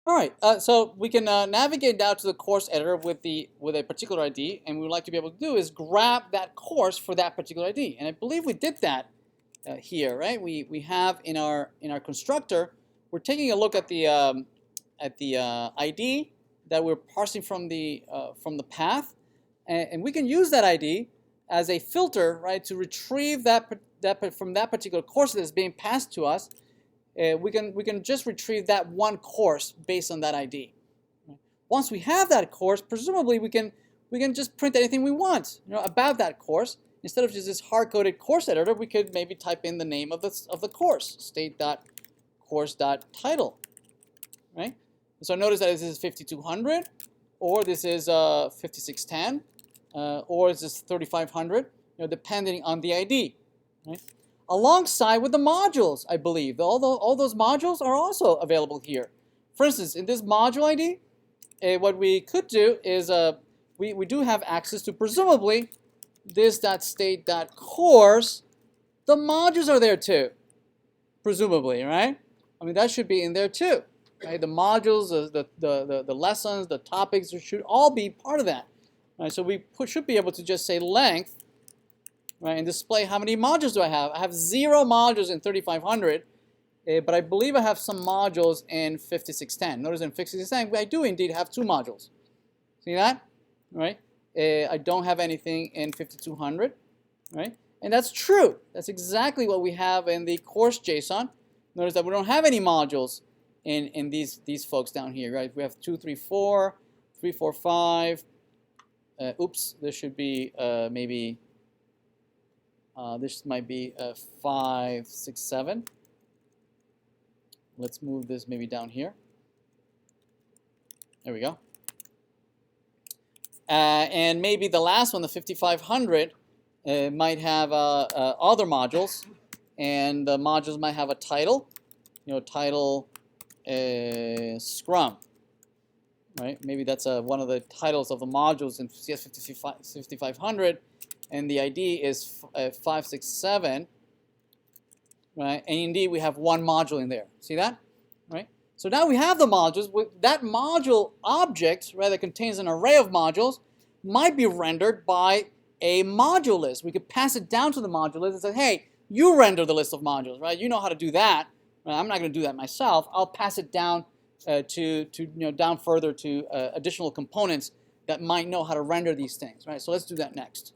All right, so we can navigate down to the course editor with a particular ID, and what we'd like to be able to do is grab that course for that particular ID. And I believe we did that here, right? We have in our constructor, we're taking a look at the ID that we're parsing from the path, and we can use that ID as a filter, right, to retrieve that from that particular course that is being passed to us. We can just retrieve that one course based on that ID. Once we have that course, presumably we can just print anything we want, about that course. Instead of just this hard-coded course editor, we could maybe type in the name of the course, state.course.title, right? So notice that this is 5200, or this is 5610, or this is 3500, depending on the ID, right? Alongside with the modules, I believe. All those modules are also available here. For instance, in this module ID, what we could do is we do have access to, presumably, this.state.course. The modules are there too, presumably, right? I mean, that should be in there too, right? The modules, the lessons, the topics should all be part of that, right? So we should be able to just say length, right, and display how many modules do I have. I have 0 modules in 3500, but I believe I have some modules in 5610. Notice in 5610, I do indeed have 2 modules. See that? Right? I don't have anything in 5200, right? And that's true. That's exactly what we have in the course JSON. Notice that we don't have any modules in these folks down here, right? We have 2, 3, 4, 3, 4, 5. Oops, this should be maybe. This might be 5, 6, 7. Let's move this maybe down here. There we go. And maybe the last one, the 5500, might have other modules, and the modules might have a title, title Scrum, right? Maybe that's one of the titles of the modules in CS 5500. And the ID is 567, right? And indeed, we have 1 module in there. See that, right? So now we have the modules. That module object, right, that contains an array of modules, might be rendered by a module list. We could pass it down to the module list and say, hey, you render the list of modules, right? You know how to do that. Right? I'm not going to do that myself. I'll pass it down down further to additional components that might know how to render these things, right? So let's do that next.